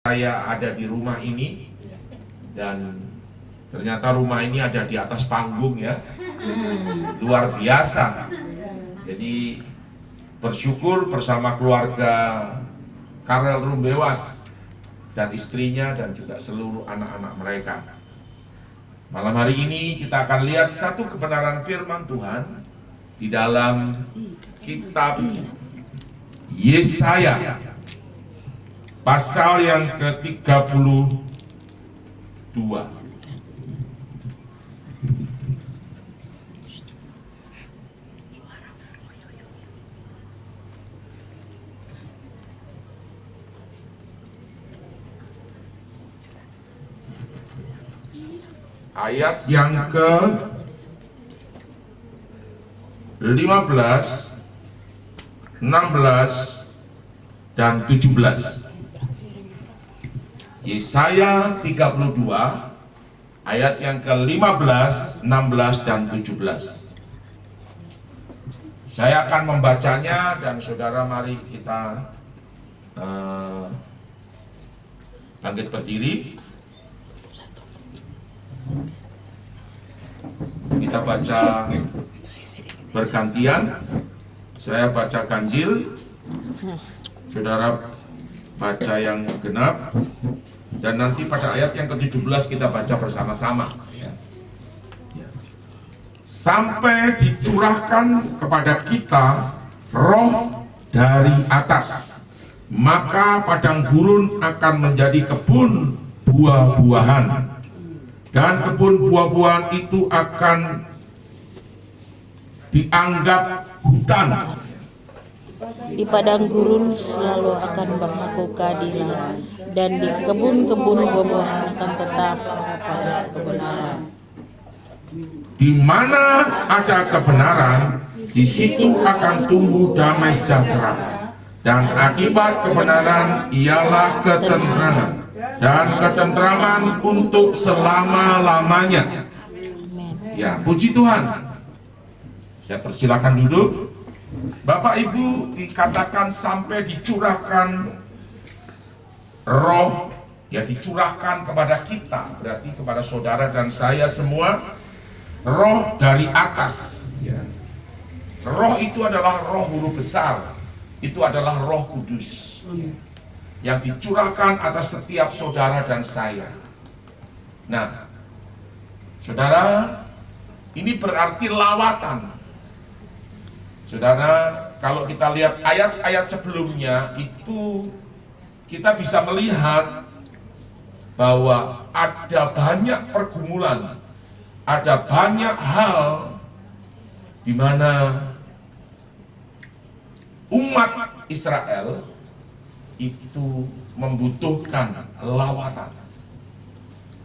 Saya ada di rumah ini dan ternyata rumah ini ada di atas panggung ya, luar biasa. Jadi bersyukur bersama keluarga Karel Rumbewas dan istrinya dan juga seluruh anak-anak mereka. Malam hari ini kita akan lihat satu kebenaran firman Tuhan di dalam kitab Yesaya pasal yang ke-32. Ayat yang ke-15, 16, dan 17. Yesaya 32 ayat yang ke-15, 16, dan 17. Saya akan membacanya dan saudara mari kita bangkit berdiri. Kita baca bergantian. Saya baca ganjil, saudara baca yang genap, dan nanti pada ayat yang ke-17 kita baca bersama-sama ya. Sampai dicurahkan kepada kita roh dari atas, maka padang gurun akan menjadi kebun buah-buahan, dan kebun buah-buahan itu akan dianggap hutan. Di padang gurun selalu akan berlaku keadilan, dan di kebun-kebun buah-buahan akan tetap pada kebenaran. Di mana ada kebenaran, di situ akan tumbuh damai sejahtera, dan akibat kebenaran ialah ketentraman, dan ketentraman untuk selama-lamanya. Ya, puji Tuhan. Saya persilakan duduk. Bapak Ibu, dikatakan sampai dicurahkan roh, ya dicurahkan kepada kita, berarti kepada saudara dan saya semua, roh dari atas ya. Roh itu adalah roh huruf besar, itu adalah Roh Kudus yang dicurahkan atas setiap saudara dan saya. Nah, saudara, ini berarti lawatan. Saudara, kalau kita lihat ayat-ayat sebelumnya itu kita bisa melihat bahwa ada banyak pergumulan, ada banyak hal di mana umat Israel itu membutuhkan lawatan.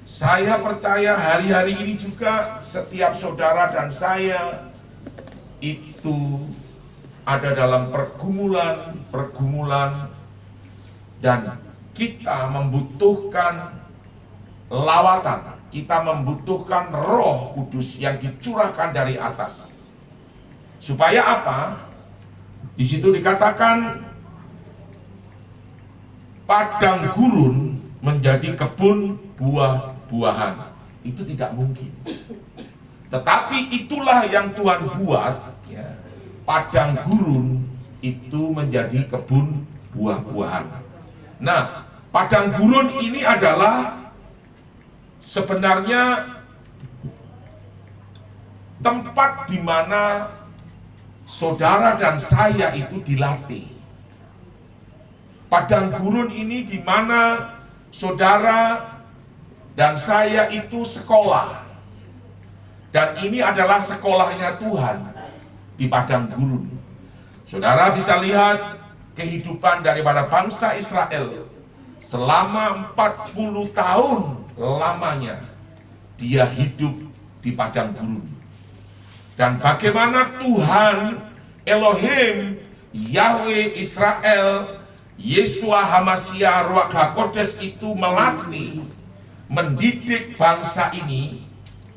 Saya percaya hari-hari ini juga setiap saudara dan saya itu ada dalam pergumulan dan kita membutuhkan lawatan, kita membutuhkan Roh Kudus yang dicurahkan dari atas. Supaya apa? Di situ dikatakan padang gurun menjadi kebun buah-buahan. Itu tidak mungkin. Tetapi itulah yang Tuhan buat. Padang gurun itu menjadi kebun buah-buahan. Nah, padang gurun ini adalah sebenarnya tempat di mana saudara dan saya itu dilatih. Padang gurun ini di mana saudara dan saya itu sekolah. Dan ini adalah sekolahnya Tuhan di padang gurun. Saudara bisa lihat kehidupan daripada bangsa Israel selama 40 tahun lamanya dia hidup di padang gurun. Dan bagaimana Tuhan Elohim Yahweh Israel Yeshua Hamashiach Ruach HaKodes itu melatih, mendidik bangsa ini,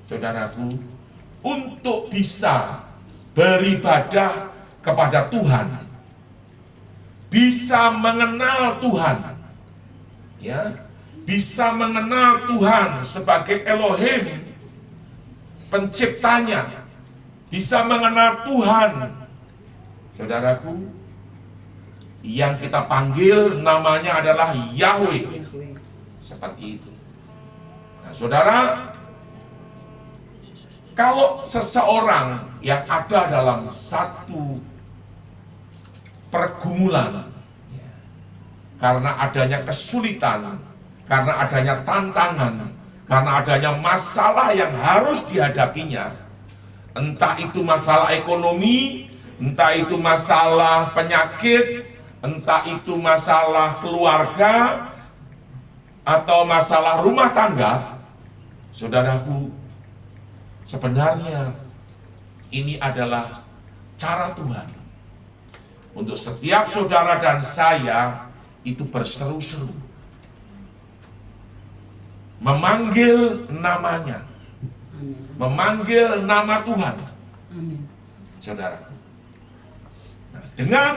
saudaraku, untuk bisa beribadah kepada Tuhan, bisa mengenal Tuhan, ya, bisa mengenal Tuhan sebagai Elohim, penciptanya, bisa mengenal Tuhan, saudaraku, yang kita panggil namanya adalah Yahweh, seperti itu. Nah, saudara, kalau seseorang yang ada dalam satu pergumulan, karena adanya kesulitan, karena adanya tantangan, karena adanya masalah yang harus dihadapinya, entah itu masalah ekonomi, entah itu masalah penyakit, entah itu masalah keluarga, atau masalah rumah tangga, saudaraku, sebenarnya ini adalah cara Tuhan untuk setiap saudara dan saya itu berseru-seru, memanggil namanya, memanggil nama Tuhan, saudaraku. Nah, dengan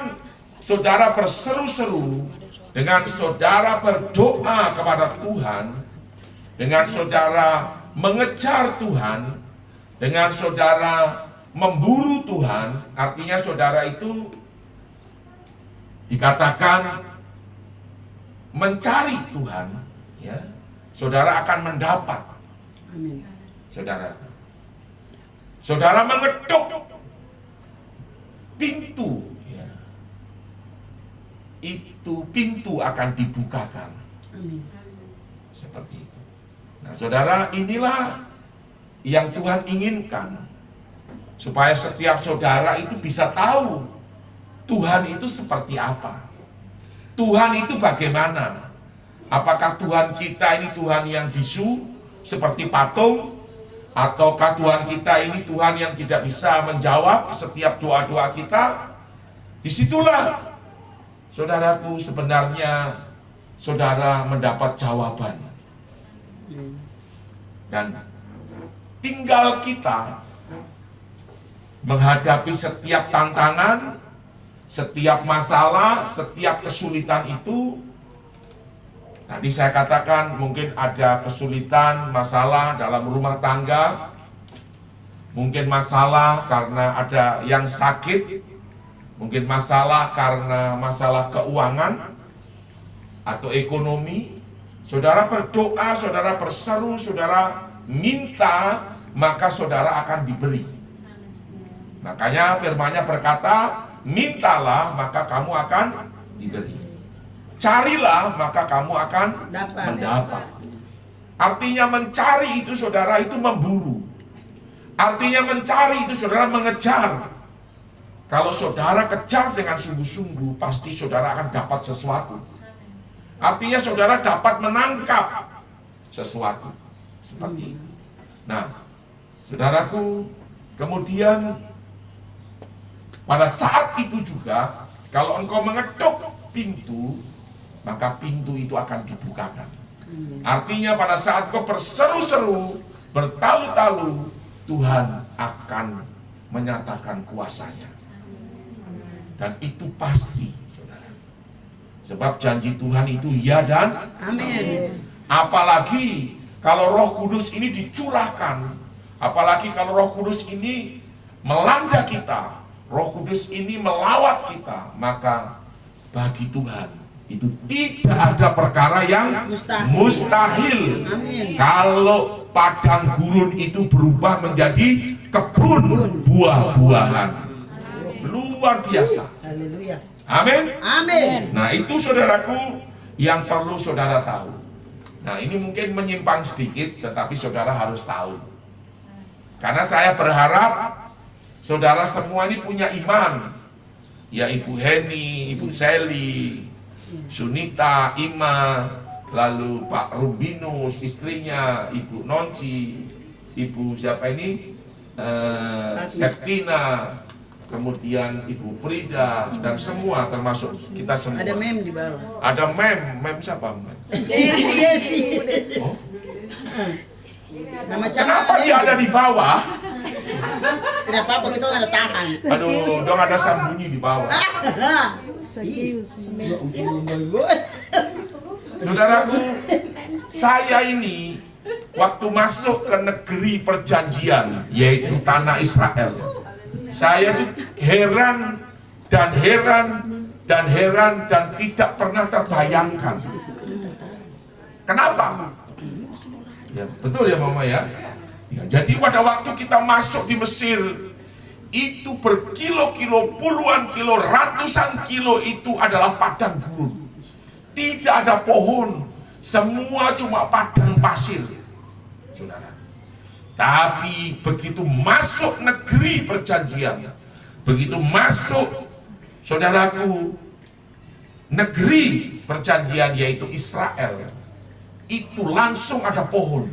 saudara berseru-seru, dengan saudara berdoa kepada Tuhan, dengan saudara mengejar Tuhan, dengan saudara memburu Tuhan, artinya saudara itu dikatakan mencari Tuhan, ya, saudara akan mendapat. Saudara mengetuk pintu, ya, itu pintu akan dibukakan. Seperti itu. Nah, saudara, inilah yang Tuhan inginkan, supaya setiap saudara itu bisa tahu Tuhan itu seperti apa, Tuhan itu bagaimana. Apakah Tuhan kita ini Tuhan yang bisu seperti patung, ataukah Tuhan kita ini Tuhan yang tidak bisa menjawab setiap doa-doa kita? Disitulah, saudaraku, sebenarnya saudara mendapat jawaban. Dan tinggal kita menghadapi setiap tantangan, setiap masalah, setiap kesulitan itu. Tadi saya katakan mungkin ada kesulitan, masalah dalam rumah tangga, mungkin masalah karena ada yang sakit, mungkin masalah karena masalah keuangan atau ekonomi. Saudara berdoa, saudara berseru, saudara minta, maka saudara akan diberi. Makanya firman-Nya berkata, mintalah maka kamu akan diberi. Carilah maka kamu akan mendapat. Artinya mencari itu saudara itu memburu. Artinya mencari itu saudara mengejar. Kalau saudara kejar dengan sungguh-sungguh, pasti saudara akan dapat sesuatu. Artinya saudara dapat menangkap sesuatu. Seperti itu. Nah, saudaraku, kemudian pada saat itu juga, kalau engkau mengetuk pintu, maka pintu itu akan dibukakan. Artinya pada saat kau berseru-seru, bertalu-talu, Tuhan akan menyatakan kuasanya. Dan itu pasti, saudara. Sebab janji Tuhan itu ya dan amin. Apalagi kalau Roh Kudus ini dicurahkan, apalagi kalau Roh Kudus ini melanda kita, Roh Kudus ini melawat kita, maka bagi Tuhan itu tidak ada perkara yang mustahil. Amin. Kalau padang gurun itu berubah menjadi kebun buah-buahan. Luar biasa. Haleluya. Amin. Amin. Nah, itu saudaraku yang perlu saudara tahu. Nah, ini mungkin menyimpang sedikit, tetapi saudara harus tahu. Karena saya berharap saudara semua ini punya iman. Ya, Ibu Heni, Ibu Seli, Sunita, Ima, lalu Pak Rubinus, istrinya, Ibu Nonci, Ibu siapa ini? Septina, kemudian Ibu Frida, dan semua termasuk kita semua. Ada mem di bawah. Ada mem siapa? Mem? Desi. Oh. Nama Kenapa dia ada di bawah? Tidak apa-apa, kita nggak ada tahan. Aduh, dong ada sambunyi di bawah. Saudaraku, saya ini waktu masuk ke negeri perjanjian, yaitu tanah Israel, saya tuh heran dan tidak pernah terbayangkan. Kenapa? Ya, betul ya Mama ya. Ya, jadi pada waktu kita masuk di Mesir, itu berkilo-kilo, puluhan kilo, ratusan kilo itu adalah padang gurun. Tidak ada pohon, semua cuma padang pasir, saudara. Tapi begitu masuk negeri perjanjian, begitu masuk, saudaraku, negeri perjanjian yaitu Israel, itu langsung ada pohon,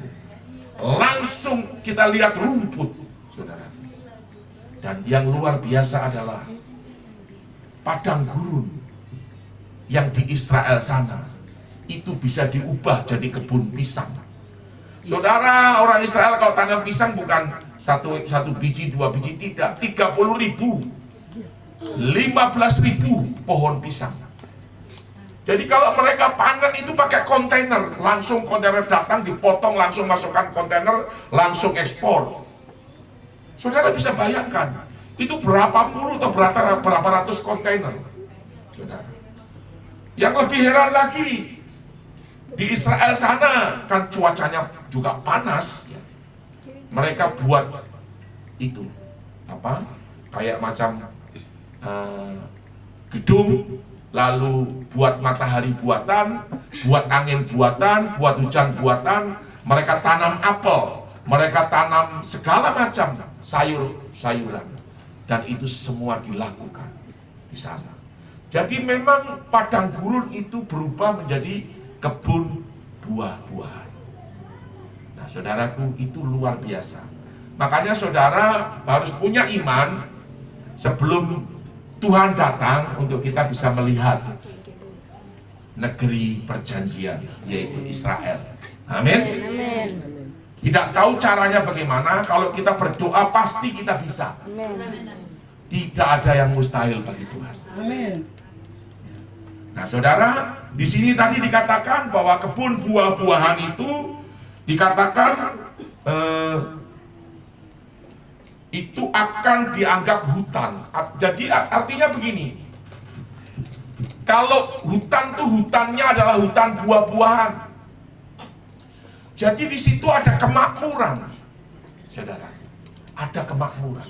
langsung kita lihat rumput, saudara. Dan yang luar biasa adalah padang gurun yang di Israel sana itu bisa diubah jadi kebun pisang. Saudara, orang Israel kalau tanam pisang bukan satu biji, dua biji, tidak, 30.000, 15.000 pohon pisang. Jadi kalau mereka panen itu pakai kontainer, langsung kontainer datang, dipotong, langsung masukkan kontainer, langsung ekspor. Saudara bisa bayangkan, itu berapa puluh atau berapa ratus kontainer, saudara. Yang lebih heran lagi, di Israel sana kan cuacanya juga panas, ya. Mereka buat itu apa? Kayak macam gedung, lalu buat matahari buatan, buat angin buatan, buat hujan buatan. Mereka tanam apel, mereka tanam segala macam sayuran, dan itu semua dilakukan di sana. Jadi memang padang gurun itu berubah menjadi kebun buah-buahan. Nah, saudaraku, itu luar biasa. Makanya saudara harus punya iman sebelum Tuhan datang untuk kita bisa melihat negeri perjanjian, yaitu Israel. Amin. Amin. Tidak tahu caranya bagaimana, kalau kita berdoa pasti kita bisa. Amin. Tidak ada yang mustahil bagi Tuhan. Amin. Nah, saudara, di sini tadi dikatakan bahwa kebun buah-buahan itu dikatakan itu akan dianggap hutan. Jadi artinya begini, kalau hutan tuh hutannya adalah hutan buah-buahan. Jadi di situ ada kemakmuran, saudara, ada kemakmuran.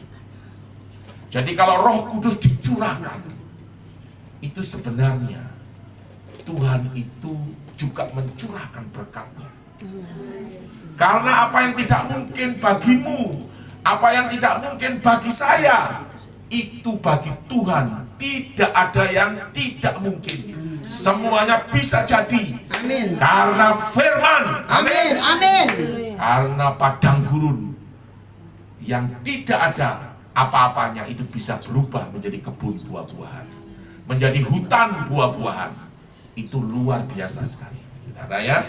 Jadi kalau Roh Kudus dicurahkan, itu sebenarnya Tuhan itu juga mencurahkan berkat-Nya. Karena apa yang tidak mungkin bagimu, apa yang tidak mungkin bagi saya, itu bagi Tuhan tidak ada yang tidak mungkin. Semuanya bisa jadi. Amin. Karena firman. Amin. Amin. Karena padang gurun yang tidak ada apa-apanya itu bisa berubah menjadi kebun buah-buahan, menjadi hutan buah-buahan. Itu luar biasa sekali, saudara ya.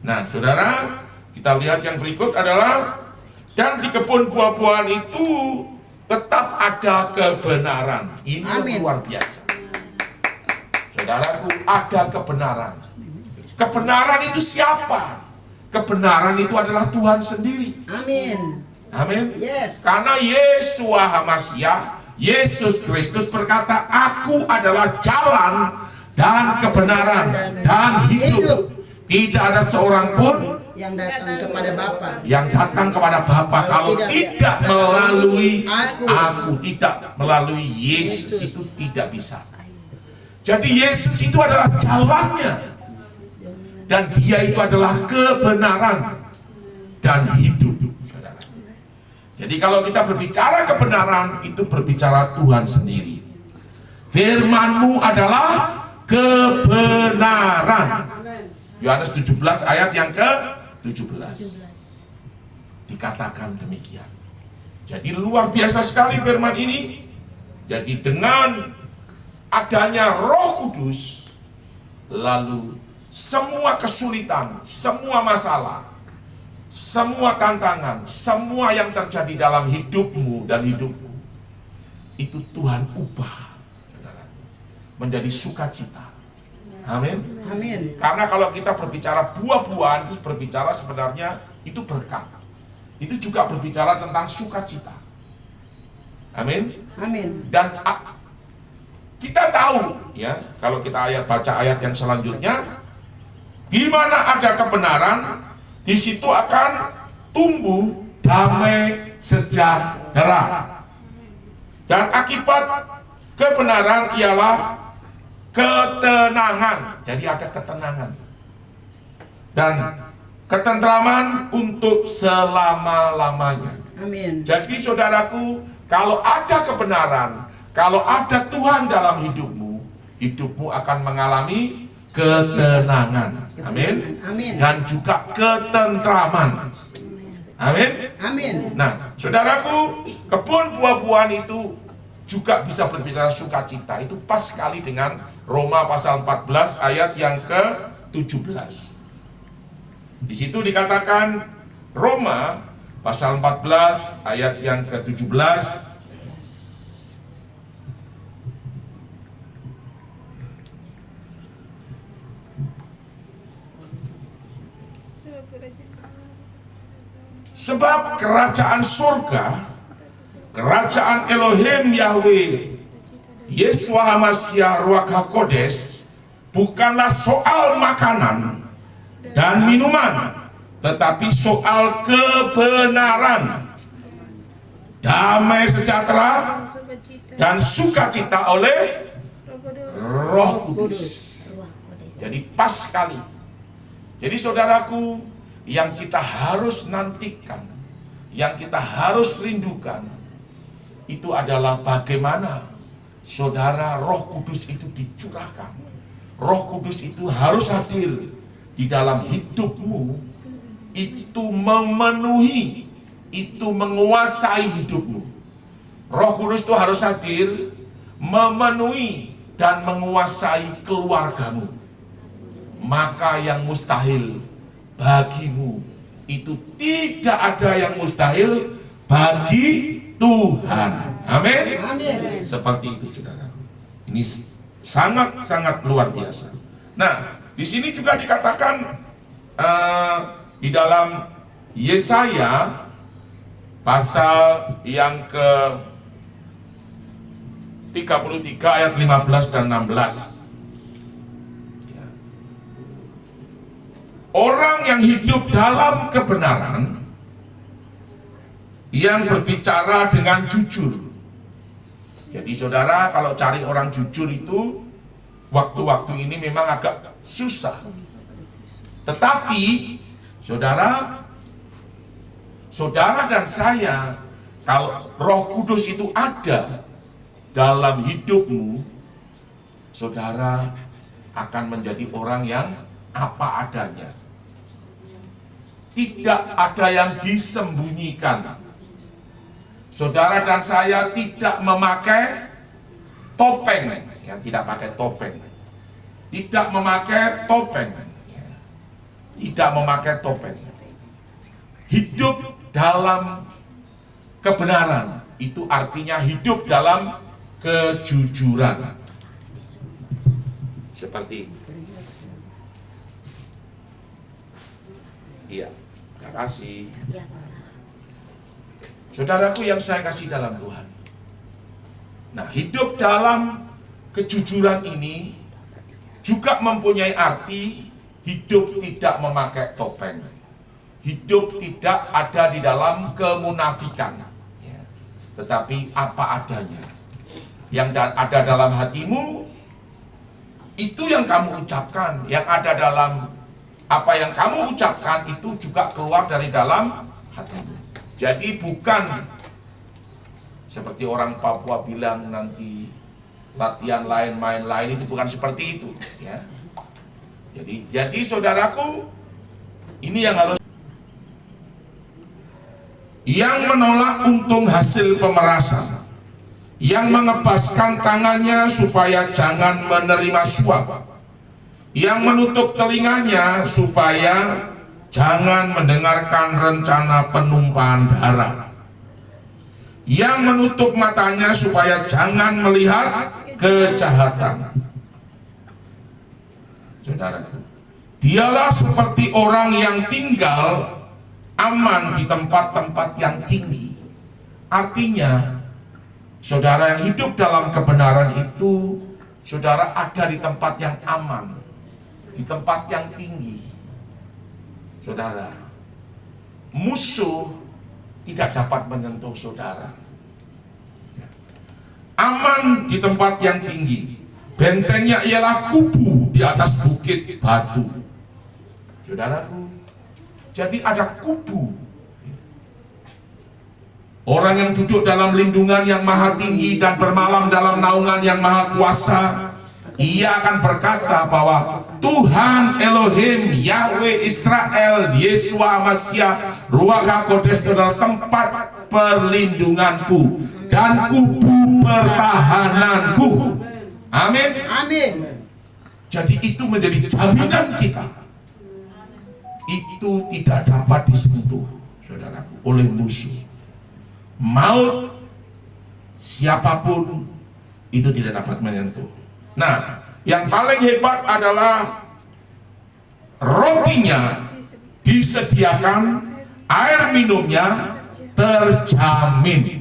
Nah, saudara, kita lihat yang berikut adalah, dan di kebun buah-buahan itu tetap ada kebenaran. Ini Amin. luar biasa, saudaraku, ada kebenaran. Kebenaran itu siapa? Kebenaran itu adalah Tuhan sendiri. Amin. Amin. Yes. Karena Yeshua HaMashiach, Yesus Kristus berkata, aku adalah jalan dan kebenaran dan hidup. Tidak ada seorang pun yang datang kepada Bapa, yang datang kepada Bapa kalau tidak melalui aku, tidak melalui Yesus, itu tidak bisa. Jadi Yesus itu adalah jalannya, dan Dia itu adalah kebenaran dan hidup. Jadi kalau kita berbicara kebenaran, itu berbicara Tuhan sendiri. Firman-Mu adalah kebenaran. Yohanes 17 ayat yang ke-17 dikatakan demikian. Jadi luar biasa sekali firman ini. Jadi dengan adanya Roh Kudus, lalu semua kesulitan, semua masalah, semua tantangan, semua yang terjadi dalam hidupmu dan hidupku, itu Tuhan ubah, saudara, menjadi sukacita. Amin. Amin. Karena kalau kita berbicara buah-buahan, itu berbicara sebenarnya itu berkat. Itu juga berbicara tentang sukacita. Amin. Amin. Dan kita tahu ya, kalau kita baca ayat yang selanjutnya, di mana ada kebenaran, di situ akan tumbuh damai sejahtera. Dan akibat kebenaran ialah ketenangan. Jadi ada ketenangan dan ketentraman untuk selama-lamanya. Amin. Jadi saudaraku, kalau ada kebenaran, kalau ada Tuhan dalam hidupmu, hidupmu akan mengalami ketenangan. Amin. Amin. Dan juga ketentraman. Amin. Amin. Nah, saudaraku, kebun buah-buahan itu juga bisa berbicara sukacita. Itu pas sekali dengan Roma pasal 14 ayat yang ke-17. Di situ dikatakan Roma pasal 14 ayat yang ke-17, sebab kerajaan surga, kerajaan Elohim Yahweh Yeshua HaMashiach Ruach HaKodes bukanlah soal makanan dan minuman, tetapi soal kebenaran, damai sejahtera dan sukacita oleh Roh Kudus. Jadi pas sekali. Jadi saudaraku, yang kita harus nantikan, yang kita harus rindukan, itu adalah bagaimana saudara Roh Kudus itu dicurahkan. Roh Kudus itu harus hadir di dalam hidupmu, itu memenuhi, itu menguasai hidupmu. Roh Kudus itu harus hadir, memenuhi dan menguasai keluargamu. Maka yang mustahil bagimu, itu tidak ada yang mustahil bagi Tuhan. Amin. Amin. Seperti itu, saudara. Ini sangat-sangat luar biasa. Nah, di sini juga dikatakan di dalam Yesaya pasal yang ke 33 ayat 15 dan 16. Orang yang hidup dalam kebenaran, yang berbicara dengan jujur. Jadi saudara, kalau cari orang jujur itu waktu-waktu ini memang agak susah. Tetapi saudara dan saya, kalau Roh Kudus itu ada dalam hidupmu, saudara akan menjadi orang yang apa adanya. Tidak ada yang disembunyikan. Saudara dan saya tidak memakai topeng, ya, tidak pakai topeng, tidak memakai topeng, ya, tidak memakai topeng. Hidup dalam kebenaran itu artinya hidup dalam kejujuran. Seperti ini. Iya, terima kasih. Saudaraku yang saya kasih dalam Tuhan. Nah, hidup dalam kejujuran ini juga mempunyai arti hidup tidak memakai topeng. Hidup tidak ada di dalam kemunafikan, ya, tetapi apa adanya. Yang ada dalam hatimu, itu yang kamu ucapkan. Yang ada dalam apa yang kamu ucapkan itu juga keluar dari dalam hatimu. Jadi bukan seperti orang Papua bilang nanti latihan lain, main lain, itu bukan seperti itu, ya. Jadi saudaraku, ini yang harus, yang menolak untung hasil pemerasan, yang mengebaskan tangannya supaya jangan menerima suap, yang menutup telinganya supaya jangan mendengarkan rencana penumpahan darah, yang menutup matanya supaya jangan melihat kejahatan, saudaraku. Dialah seperti orang yang tinggal aman di tempat-tempat yang tinggi. Artinya, saudara yang hidup dalam kebenaran itu, saudara ada di tempat yang aman, di tempat yang tinggi. Saudara, musuh tidak dapat menyentuh saudara. Aman di tempat yang tinggi. Bentengnya ialah kubu di atas bukit batu. Saudaraku, jadi ada kubu. Orang yang duduk dalam lindungan yang maha tinggi dan bermalam dalam naungan yang maha kuasa, ia akan berkata bahwa Tuhan Elohim, Yahweh Israel, Yeshua Mashiach, Ruach HaKodesh adalah tempat perlindunganku dan kubu pertahananku. Amin. Amin. Jadi itu menjadi jaminan kita. Itu tidak dapat disentuh, saudaraku, oleh musuh. Maut siapapun itu tidak dapat menyentuh. Nah, yang paling hebat adalah rotinya disediakan, air minumnya terjamin.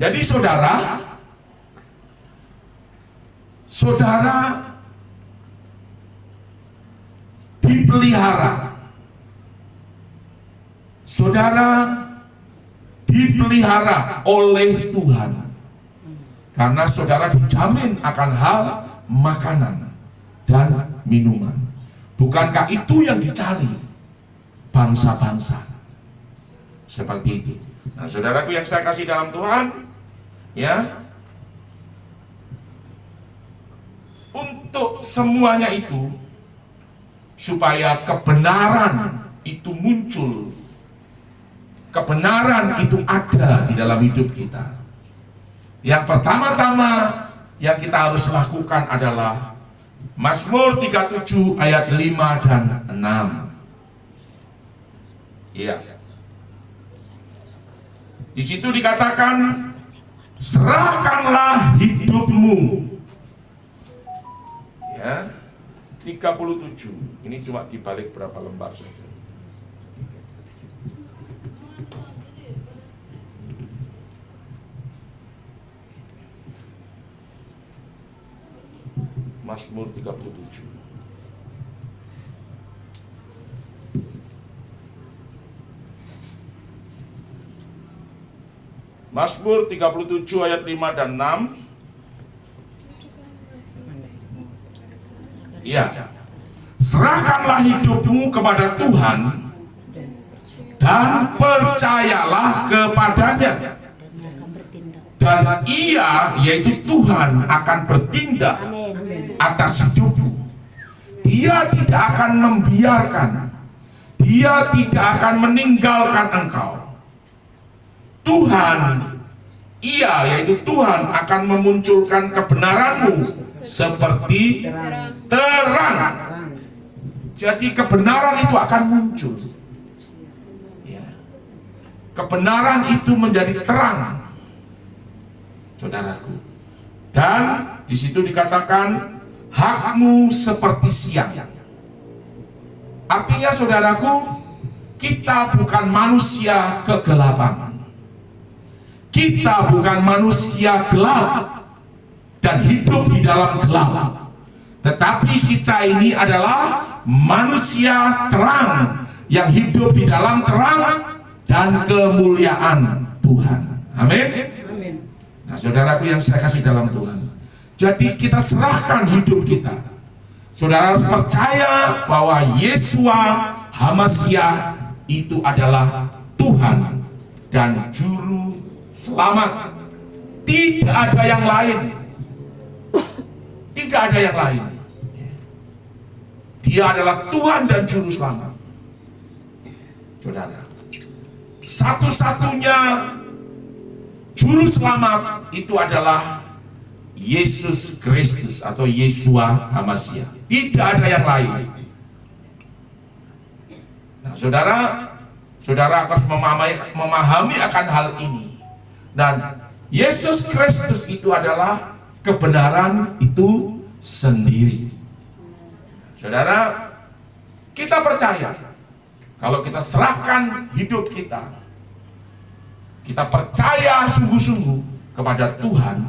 Jadi saudara dipelihara. Saudara dipelihara oleh Tuhan. Karena saudara dijamin akan hal makanan dan minuman. Bukankah itu yang dicari bangsa-bangsa? Seperti itu. Nah, saudaraku yang saya kasih dalam Tuhan, ya, untuk semuanya itu, supaya kebenaran itu muncul, kebenaran itu ada di dalam hidup kita. Yang pertama-tama yang kita harus lakukan adalah Mazmur 37 ayat 5 dan 6. Iya. Di situ dikatakan, serahkanlah hidupmu. Ya, 37. Ini cuma dibalik berapa lembar saja. Mazmur 37. Mazmur 37 ayat 5 dan 6. Iya. Serahkanlah hidupmu kepada Tuhan dan percayalah kepadanya. Dan ia, yaitu Tuhan, akan bertindak atas hidupmu. Dia tidak akan membiarkan, dia tidak akan meninggalkan engkau. Tuhan, ia, yaitu Tuhan, akan memunculkan kebenaranmu seperti terang. Jadi kebenaran itu akan muncul, ya. Kebenaran itu menjadi terang, saudaraku. Dan di situ dikatakan hakmu seperti siang. Artinya, saudaraku, kita bukan manusia kegelapan. Kita bukan manusia gelap dan hidup di dalam gelap. Tetapi kita ini adalah manusia terang yang hidup di dalam terang dan kemuliaan Tuhan. Amin. Nah, saudaraku yang saya kasih dalam Tuhan, jadi kita serahkan hidup kita. Saudara harus percaya bahwa Yeshua HaMashiach itu adalah Tuhan dan Juru Selamat. Tidak ada yang lain. Tidak ada yang lain. Dia adalah Tuhan dan Juru Selamat. Saudara, satu-satunya Juru Selamat itu adalah Yesus Kristus atau Yeshua HaMashiach. Tidak ada yang lain. Nah, saudara harus memahami akan hal ini. Dan Yesus Kristus itu adalah kebenaran itu sendiri. Saudara, kita percaya kalau kita serahkan hidup kita percaya sungguh-sungguh kepada Tuhan,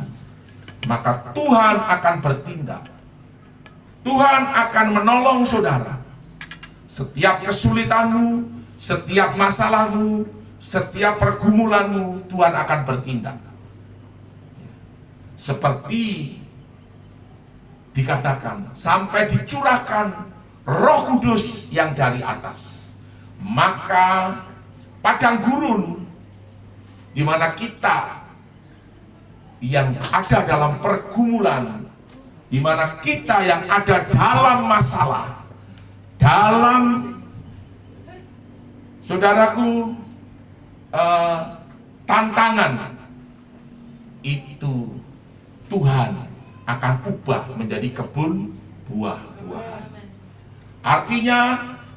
maka Tuhan akan bertindak. Tuhan akan menolong saudara. Setiap kesulitanmu, setiap masalahmu, setiap pergumulanmu, Tuhan akan bertindak. Seperti dikatakan, sampai dicurahkan Roh Kudus yang dari atas. Maka padang gurun di mana kita yang ada dalam pergumulan, di mana kita yang ada dalam masalah, dalam saudaraku tantangan, itu Tuhan akan ubah menjadi kebun buah-buahan. Artinya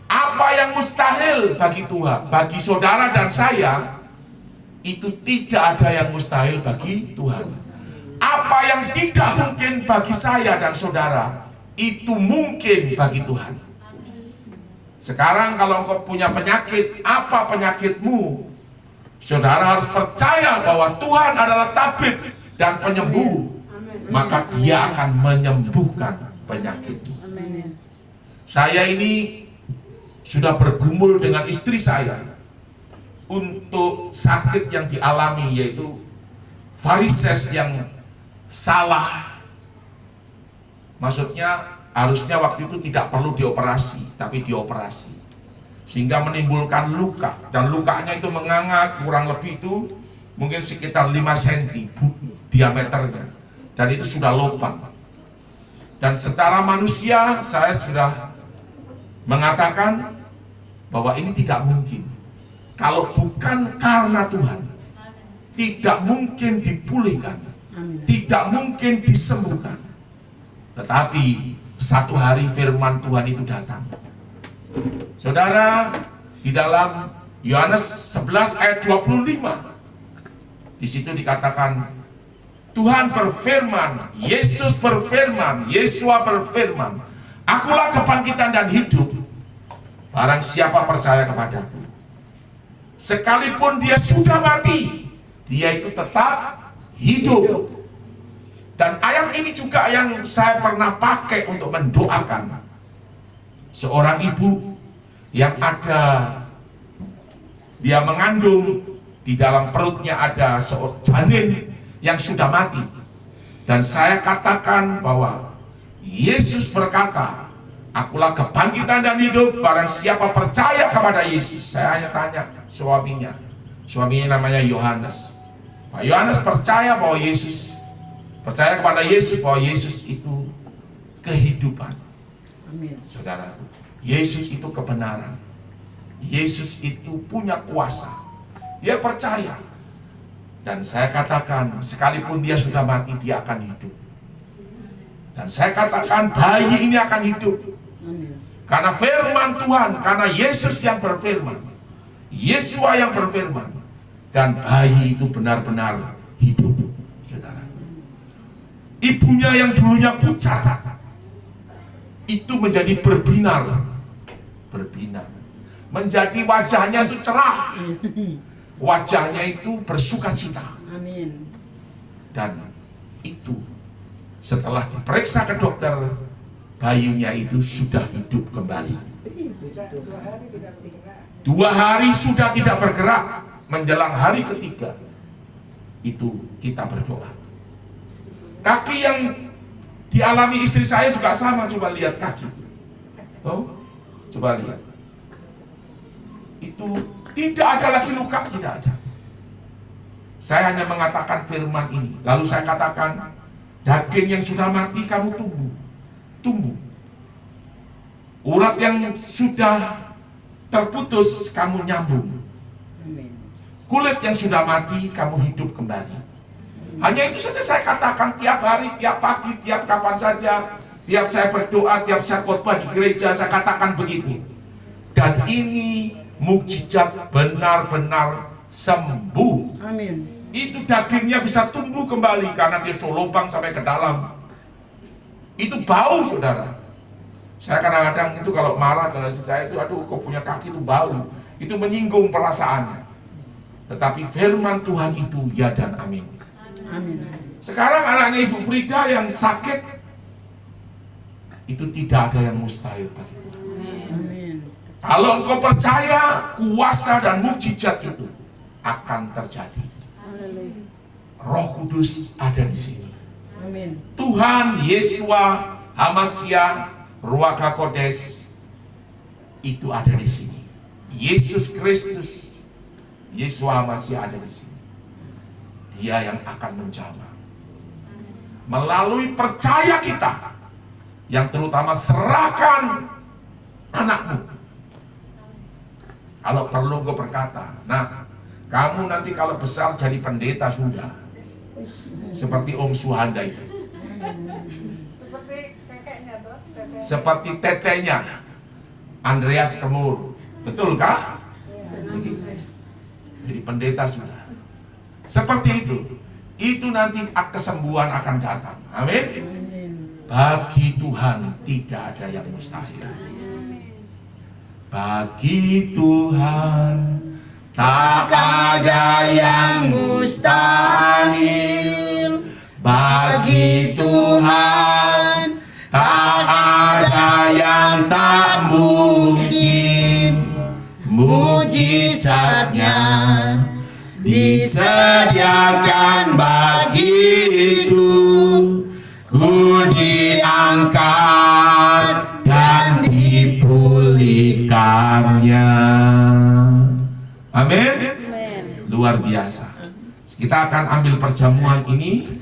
apa yang mustahil bagi Tuhan, bagi saudara dan saya, itu tidak ada yang mustahil bagi Tuhan. Apa yang tidak mungkin bagi saya dan saudara, itu mungkin bagi Tuhan. Sekarang kalau engkau punya penyakit, apa penyakitmu? Saudara harus percaya bahwa Tuhan adalah tabib dan penyembuh, maka Dia akan menyembuhkan penyakitmu. Saya ini sudah bergumul dengan istri saya untuk sakit yang dialami, yaitu varises yang salah. Maksudnya harusnya waktu itu tidak perlu dioperasi, tapi dioperasi, sehingga menimbulkan luka, dan lukanya itu menganga kurang lebih itu mungkin sekitar 5 cm diameternya, dan itu sudah lubang. Dan secara manusia saya sudah mengatakan bahwa ini tidak mungkin. Kalau bukan karena Tuhan, tidak mungkin dipulihkan, tidak mungkin disembuhkan. Tetapi satu hari firman Tuhan itu datang. Saudara, di dalam Yohanes 11 ayat 25, di situ dikatakan Tuhan berfirman, Yesus berfirman, Yesua berfirman, akulah kebangkitan dan hidup. Barang siapa percaya kepadaku, sekalipun dia sudah mati, dia itu tetap hidup. Dan ayat ini juga yang saya pernah pakai untuk mendoakan seorang ibu yang ada, dia mengandung, di dalam perutnya ada seorang janin yang sudah mati. Dan saya katakan bahwa Yesus berkata, akulah kebangkitan dan hidup, barang siapa percaya kepada Yesus. Saya hanya tanya suaminya namanya Yohanes. Pak Yohanes percaya bahwa Yesus, percaya kepada Yesus bahwa Yesus itu kehidupan. Amin. Saudara, Yesus itu kebenaran. Yesus itu punya kuasa. Dia percaya. Dan saya katakan, sekalipun dia sudah mati, dia akan hidup. Dan saya katakan, bayi ini akan hidup. Karena firman Tuhan, karena Yesus yang berfirman, Yesua yang berfirman, dan bayi itu benar-benar hidup. Saudara, ibunya yang dulunya pucat itu menjadi berbinar, menjadi wajahnya itu cerah, wajahnya itu bersuka cita. Amin. Dan itu setelah diperiksa ke dokter, bayinya itu sudah hidup kembali. 2 hari sudah tidak bergerak, menjelang hari ketiga itu kita berdoa. Kaki yang dialami istri saya juga sama, coba lihat kaki. Oh, coba lihat. Itu tidak ada lagi luka, tidak ada. Saya hanya mengatakan firman ini, lalu saya katakan, daging yang sudah mati kamu tumbuh. Urat yang sudah terputus kamu nyambung. Kulit yang sudah mati kamu hidup kembali. Hanya itu saja saya katakan tiap hari, tiap pagi, tiap kapan saja, tiap saya berdoa, tiap saya khotbah di gereja, saya katakan begitu. Dan ini mukjizat benar-benar sembuh. Amin. itu dagingnya bisa tumbuh kembali karena dia sudah lubang sampai ke dalam. Itu bau, saudara. Saya kadang-kadang itu kalau marah dengan istri saya itu, aduh kok punya kaki itu bau. Itu menyinggung perasaannya. Tetapi firman Tuhan itu ya dan amin. Amin. Sekarang anaknya Ibu Frida yang sakit, itu tidak ada yang mustahil bagi Tuhan. Amin. Kalau engkau percaya, kuasa dan mukjizat itu akan terjadi. Roh Kudus ada di sini. Amin. Tuhan, Yesua, Hamasya, Ruach HaKodes itu ada di sini. Yesus Kristus, Yesua Hamasya ada di sini. Dia yang akan menjamah. Melalui percaya kita, yang terutama serahkan anakmu. Kalau perlu gue berkata, nah kamu nanti kalau besar jadi pendeta sudah, seperti Om Suhanda itu, Seperti kakeknya tuh. seperti tetenya Andreas Kemur, betul kah? Begitu. Jadi pendeta sudah, seperti itu nanti kesembuhan akan datang. Amin. Bagi Tuhan tidak ada yang mustahil. Bagi Tuhan tak ada yang mustahil. Bagi Tuhan tak ada yang tak mungkin. Mujizatnya disediakan bagiku. Ku diangkat dan dipulihkannya. Amin. Luar biasa. Kita akan ambil perjamuan ini